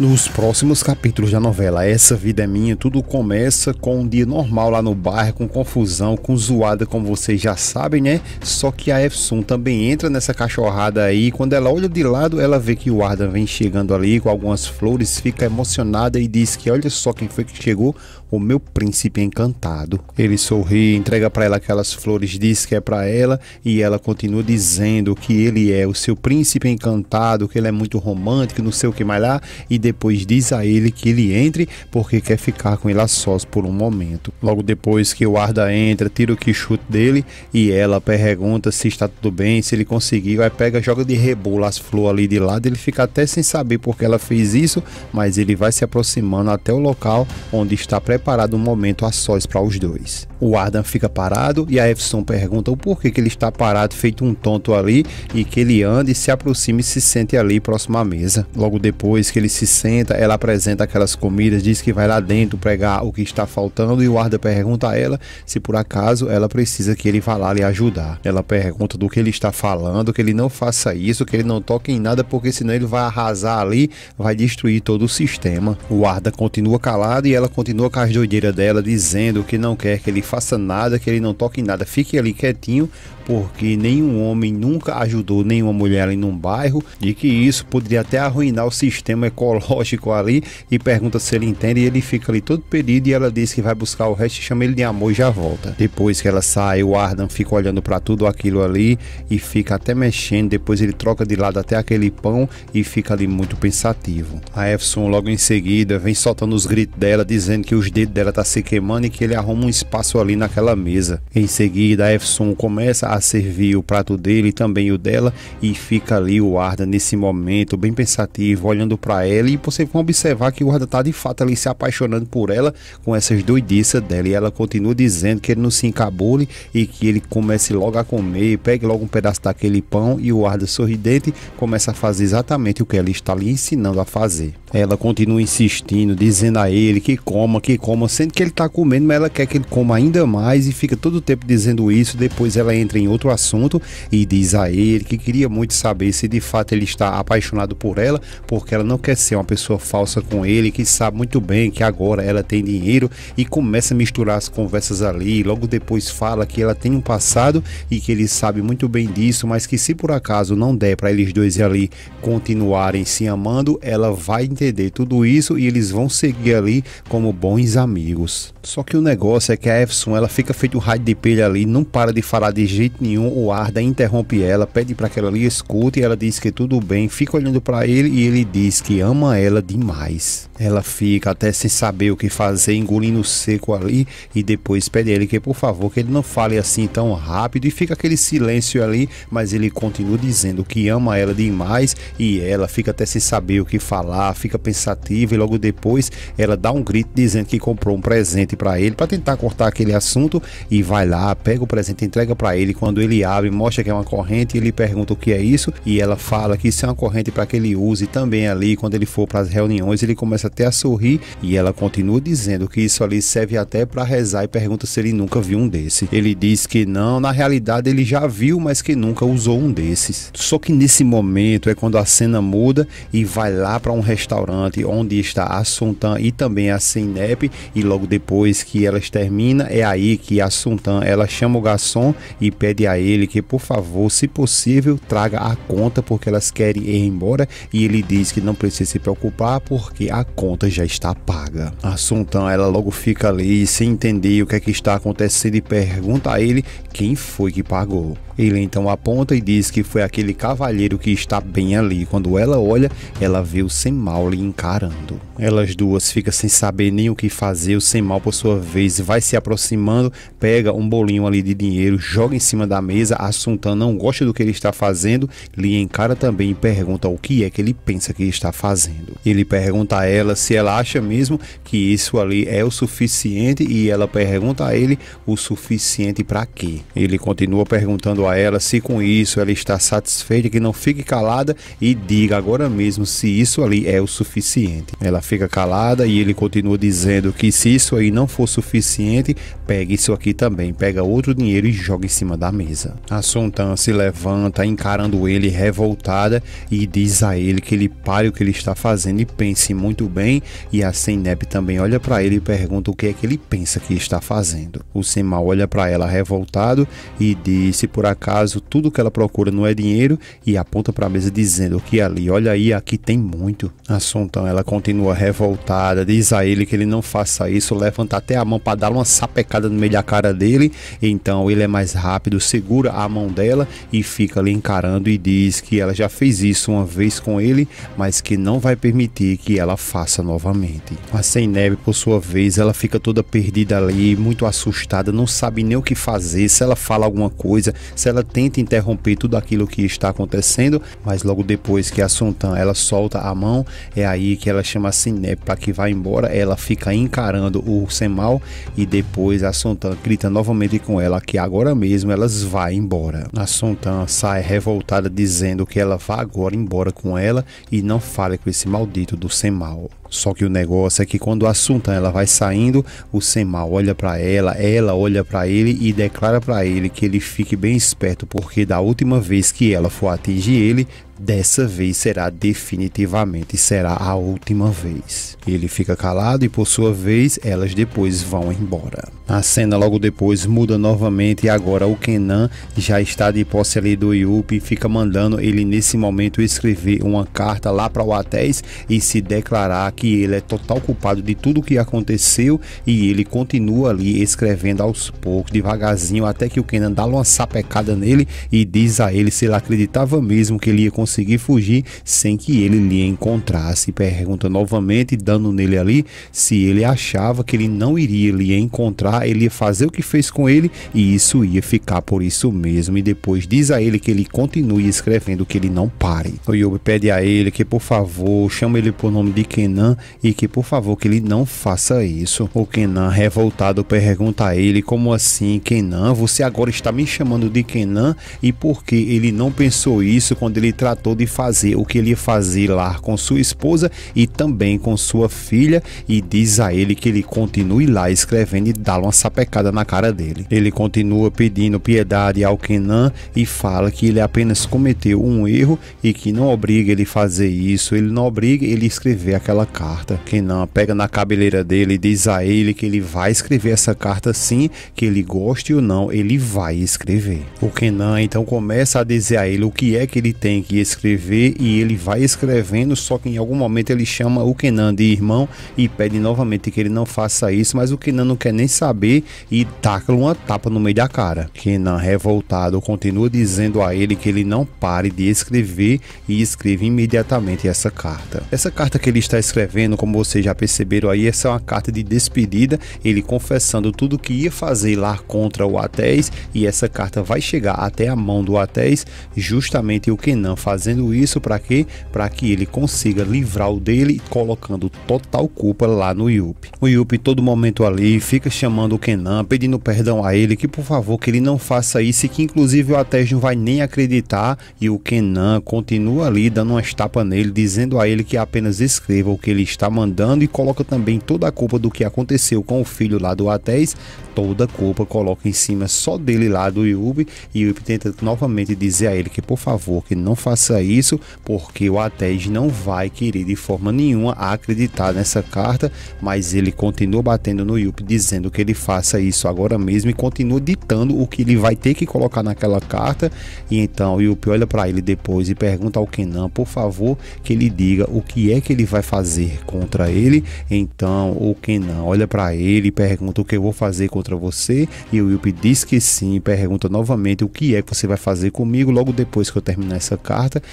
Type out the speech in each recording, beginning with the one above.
Nos próximos capítulos da novela Essa Vida é Minha, tudo começa com um dia normal lá no bairro, com confusão, com zoada, como vocês já sabem, né? Só que a Efsun também entra nessa cachorrada aí. Quando ela olha de lado, ela vê que o Ardan vem chegando ali com algumas flores, fica emocionada e diz que olha só quem foi que chegou, o meu príncipe encantado. Ele sorri, entrega para ela aquelas flores, diz que é para ela e ela continua dizendo que ele é o seu príncipe encantado, que ele é muito romântico, não sei o que mais lá, e depois diz a ele que ele entre porque quer ficar com ele a sós por um momento. Logo depois que o Ardan entra, tira o quichute dele e ela pergunta se está tudo bem, se ele conseguiu, aí pega, joga de rebola as flores ali de lado, ele fica até sem saber porque ela fez isso, mas ele vai se aproximando até o local onde está preparado um momento a sós para os dois. O Ardan fica parado e a Efsun pergunta o porquê que ele está parado feito um tonto ali e que ele anda e se aproxima e se sente ali próximo à mesa. Logo depois que ele se senta, ela apresenta aquelas comidas, diz que vai lá dentro pregar o que está faltando e o Ardan pergunta a ela se por acaso ela precisa que ele vá lá lhe ajudar. Ela pergunta do que ele está falando, que ele não faça isso, que ele não toque em nada porque senão ele vai arrasar ali, vai destruir todo o sistema. O Ardan continua calado e ela continua com as doideiras dela, dizendo que não quer que ele faça nada, que ele não toque em nada, fique ali quietinho, porque nenhum homem nunca ajudou nenhuma mulher ali num bairro e que isso poderia até arruinar o sistema ecológico ali, e pergunta se ele entende e ele fica ali todo perdido e ela diz que vai buscar o resto, chama ele de amor e já volta. Depois que ela sai, o Ardan fica olhando para tudo aquilo ali e fica até mexendo, depois ele troca de lado até aquele pão e fica ali muito pensativo. A Efsun logo em seguida vem soltando os gritos dela, dizendo que os dedos dela tá se queimando e que ele arruma um espaço ali naquela mesa. Em seguida a Efsun começa a servir o prato dele e também o dela e fica ali o Ardan nesse momento bem pensativo, olhando para ela, e vocês vão observar que o Ardan tá de fato ali se apaixonando por ela com essas doidices dela, e ela continua dizendo que ele não se encabule e que ele comece logo a comer, pegue logo um pedaço daquele pão, e o Ardan sorridente começa a fazer exatamente o que ela está lhe ensinando a fazer. Ela continua insistindo, dizendo a ele que coma, sendo que ele tá comendo, mas ela quer que ele coma ainda mais e fica todo o tempo dizendo isso. Depois ela entra em outro assunto e diz a ele que queria muito saber se de fato ele está apaixonado por ela, porque ela não quer ser uma pessoa falsa com ele, que sabe muito bem que agora ela tem dinheiro, e começa a misturar as conversas ali. Logo depois fala que ela tem um passado e que ele sabe muito bem disso, mas que se por acaso não der para eles dois ali continuarem se amando, ela vai entender tudo isso e eles vão seguir ali como bons amigos. Só que o negócio é que a Efsun, ela fica feito um raio de pilha ali, não para de falar de jeito nenhum. O Ardan interrompe ela, pede para que ela ali escute e ela diz que tudo bem, fica olhando para ele e ele diz que ama ela demais. Ela fica até sem saber o que fazer, engolindo seco ali, e depois pede a ele que por favor, que ele não fale assim tão rápido, e fica aquele silêncio ali, mas ele continua dizendo que ama ela demais e ela fica até sem saber o que falar, fica pensativa, e logo depois ela dá um grito dizendo que comprou um presente para ele, para tentar cortar aquele assunto, e vai lá, pega o presente, entrega para ele. Quando ele abre, mostra que é uma corrente, e ele pergunta o que é isso, e ela fala que isso é uma corrente para que ele use também ali quando ele for para as reuniões. Ele começa até a sorrir e ela continua dizendo que isso ali serve até para rezar, e pergunta se ele nunca viu um desse. Ele diz que não, na realidade ele já viu, mas que nunca usou um desses. Só que nesse momento é quando a cena muda e vai lá para um restaurante onde está a Sultan e também a Zeynep, e logo depois que elas terminam, é aí que a Sultan ela chama o garçom e pede a ele que por favor, se possível, traga a conta porque elas querem ir embora, e ele diz que não precisa se preocupar porque a conta já está paga. A Sultan ela logo fica ali sem entender o que é que está acontecendo e pergunta a ele quem foi que pagou. Ele então aponta e diz que foi aquele cavalheiro que está bem ali. Quando ela olha, ela vê o Senmal lhe encarando. Elas duas ficam sem saber nem o que fazer. O Senmal, por sua vez, vai se aproximando, pega um bolinho ali de dinheiro, joga em cima da mesa. A Sultan não gosta do que ele está fazendo, lhe encara também e pergunta o que é que ele pensa que está fazendo. Ele pergunta a ela se ela acha mesmo que isso ali é o suficiente, e ela pergunta a ele o suficiente para quê. Ele continua perguntando perguntando a ela se com isso ela está satisfeita, que não fique calada e diga agora mesmo se isso ali é o suficiente. Ela fica calada e ele continua dizendo que se isso aí não for suficiente, pega isso aqui também, pega outro dinheiro e joga em cima da mesa. A Sontan se levanta, encarando ele revoltada, e diz a ele que ele pare o que ele está fazendo e pense muito bem. E a Zeynep também olha para ele e pergunta o que é que ele pensa que está fazendo. O Cemal olha para ela revoltado e diz se por acaso tudo que ela procura não é dinheiro, e aponta para a mesa dizendo que ali, olha aí, aqui tem muito. A Sontan, ela continua revoltada, diz a ele que ele não faça isso, levanta até a mão para dar uma sapecada no meio da cara dele. Então ele é mais rápido, segura a mão dela e fica ali encarando e diz que ela já fez isso uma vez com ele, mas que não vai permitir que ela faça novamente. A Zeynep, por sua vez, ela fica toda perdida ali, muito assustada, não sabe nem o que fazer, se ela fala alguma coisa, se ela tenta interromper tudo aquilo que está acontecendo. Mas logo depois que a Sontan ela solta a mão, é aí que ela chama a Zeynep para que vá embora. Ela fica encarando o Cemal e depois a Sontan grita novamente com ela que agora mesmo elas vão embora. A Sontan sai revoltada dizendo que ela vai agora embora com ela e não fale com esse maldito do Cemal. Só que o negócio é que quando a Sontan ela vai saindo, o Cemal olha para ela olha para ele e declara para ele que ele fique bem esperto, porque da última vez que ela for atingir ele, dessa vez será definitivamente, será a última vez. Ele fica calado e por sua vez elas depois vão embora. A cena logo depois muda novamente e agora o Kenan já está de posse ali do Yuppie e fica mandando ele nesse momento escrever uma carta lá para o Atés e se declarar que ele é total culpado de tudo o que aconteceu, e ele continua ali escrevendo aos poucos, devagarzinho, até que o Kenan dá uma sapecada nele e diz a ele se ele acreditava mesmo que ele ia conseguir fugir sem que ele lhe encontrasse. Pergunta novamente, dando nele ali se ele achava que ele não iria lhe encontrar, ele ia fazer o que fez com ele e isso ia ficar por isso mesmo. E depois diz a ele que ele continue escrevendo, que ele não pare. O Yuppie pede a ele que por favor chama ele por nome de Kenan e que por favor que ele não faça isso. O Kenan, revoltado, pergunta a ele: como assim, Kenan? Você agora está me chamando de Kenan? E por que ele não pensou isso quando ele tratou de fazer o que ele ia fazer lá com sua esposa e também com sua filha? E diz a ele que ele continue lá escrevendo e dá uma sapecada na cara dele. Ele continua pedindo piedade ao Kenan e fala que ele apenas cometeu um erro e que não obriga ele a fazer isso, ele não obriga ele a escrever aquela carta. Kenan pega na cabeleira dele e diz a ele que ele vai escrever essa carta sim, que ele goste ou não, ele vai escrever. O Kenan então começa a dizer a ele o que é que ele tem que escrever e ele vai escrevendo, só que em algum momento ele chama o Kenan de irmão e pede novamente que ele não faça isso, mas o Kenan não quer nem saber e taca uma tapa no meio da cara. Kenan, revoltado, continua dizendo a ele que ele não pare de escrever e escreve imediatamente essa carta. Essa carta que ele está escrevendo, como vocês já perceberam aí, essa é uma carta de despedida, ele confessando tudo que ia fazer lá contra o Atés, e essa carta vai chegar até a mão do Atés, justamente o Kenan fazendo isso para quê? Para que ele consiga livrar o dele, colocando total culpa lá no Yuppie. O Yuppie todo momento ali fica chamando o Kenan, pedindo perdão a ele, que por favor que ele não faça isso e que inclusive o Atés não vai nem acreditar, e o Kenan continua ali dando umas tapas nele, dizendo a ele que apenas escreva o que ele está mandando e coloca também toda a culpa do que aconteceu com o filho lá do Atés, toda a culpa coloca em cima só dele lá do Yuppie, e o Yuppie tenta novamente dizer a ele que por favor que não faça isso, porque o Atés não vai querer de forma nenhuma acreditar nessa carta, mas ele continua batendo no Yuppie dizendo que ele faça isso agora mesmo e continua ditando o que ele vai ter que colocar naquela carta. E então o Yuppie olha para ele depois e pergunta ao Kenan por favor que ele diga o que é que ele vai fazer contra ele. Então o Kenan olha para ele e pergunta: o que eu vou fazer contra você? E o Yuppie diz que sim, pergunta novamente: o que é que você vai fazer comigo logo depois que eu terminar essa carta? carta,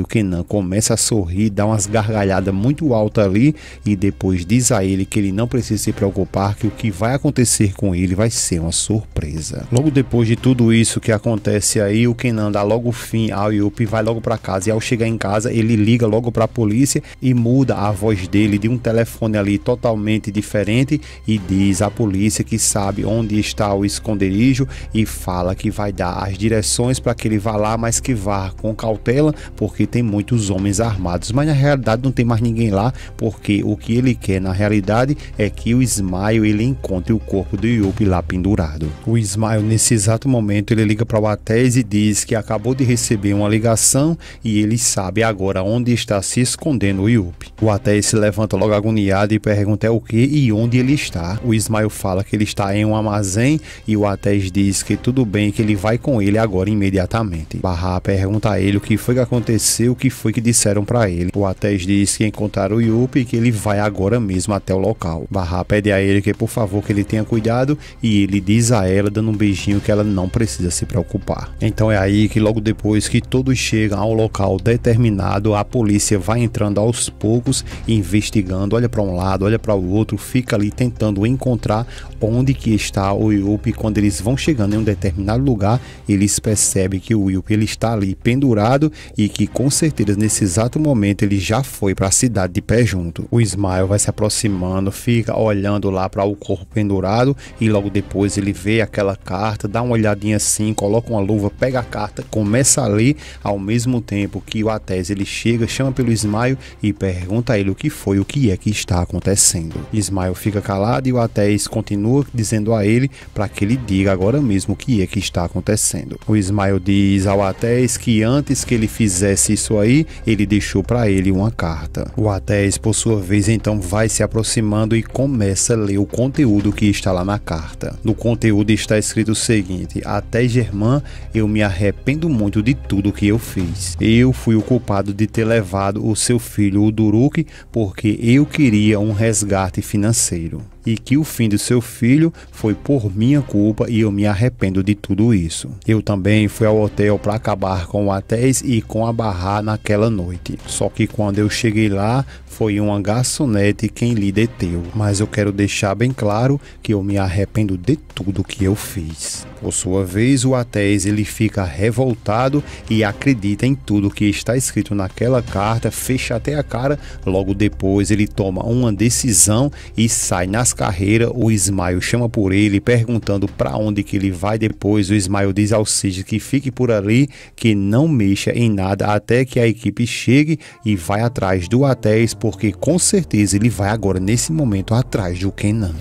o Kenan começa a sorrir, dá umas gargalhadas muito altas ali e depois diz a ele que ele não precisa se preocupar, que o que vai acontecer com ele vai ser uma surpresa. Logo depois de tudo isso que acontece aí, o Kenan dá logo fim ao Yuppie, vai logo para casa e ao chegar em casa ele liga logo para a polícia e muda a voz dele de um telefone ali totalmente diferente e diz à polícia que sabe onde está o esconderijo e fala que vai dar as direções para que ele vá lá, mas que vá com cautela porque tem muitos homens armados, mas na realidade não tem mais ninguém lá, porque o que ele quer na realidade é que o Smile ele encontre o corpo do Yuppie lá pendurado. O Smile nesse exato momento ele liga para o Atés e diz que acabou de receber uma ligação e ele sabe agora onde está se escondendo o Yuppie. O Atés se levanta logo agoniado e pergunta o que e onde ele está. O Smile fala que ele está em um armazém e o Atés diz que tudo bem, que ele vai com ele agora imediatamente. Barra pergunta a ele o que foi que aconteceu, o que foi que disseram para ele. O Atés diz que encontraram o Yuppie e que ele vai agora mesmo até o local. Barra pede a ele que por favor que ele tenha cuidado e ele diz a ela dando um beijinho que ela não precisa se preocupar. Então é aí que logo depois que todos chegam ao local determinado, a polícia vai entrando aos poucos, investigando, olha para um lado, olha para o outro, fica ali tentando encontrar onde que está o Yuppie. Quando eles vão chegando em um determinado lugar, eles percebem que o Yuppie ele está ali pendurado e que com certeza nesse exato momento ele já foi para a cidade de pé junto. O Smile vai se aproximando, fica olhando lá para o corpo pendurado e logo depois ele vê aquela carta, dá uma olhadinha assim, coloca uma luva, pega a carta, começa a ler ao mesmo tempo que o Atés ele chega, chama pelo Smile e pergunta a ele o que é que está acontecendo. Smile fica calado e o Atés continua dizendo a ele para que ele diga agora mesmo o que é que está acontecendo. O Smile diz ao Atés que antes que ele fizesse isso aí, ele deixou para ele uma carta. O Atés, por sua vez, então vai se aproximando e começa a ler o conteúdo que está lá na carta. No conteúdo está escrito o seguinte: Atés Germain, eu me arrependo muito de tudo que eu fiz. Eu fui o culpado de ter levado o seu filho, o Duruk, porque eu queria um resgate financeiro. E que o fim do seu filho foi por minha culpa e eu me arrependo de tudo isso. Eu também fui ao hotel para acabar com o Atés e com a Barra naquela noite. Só que quando eu cheguei lá, foi uma garçonete quem lhe deteu. Mas eu quero deixar bem claro que eu me arrependo de tudo que eu fiz. Por sua vez, o Atés ele fica revoltado e acredita em tudo que está escrito naquela carta, fecha até a cara. Logo depois ele toma uma decisão e sai nas carreiras. O Smile chama por ele perguntando para onde que ele vai. Depois o Smile diz ao Cid que fique por ali, que não mexa em nada até que a equipe chegue e vai atrás do Atés, porque com certeza ele vai agora nesse momento atrás do Kenan.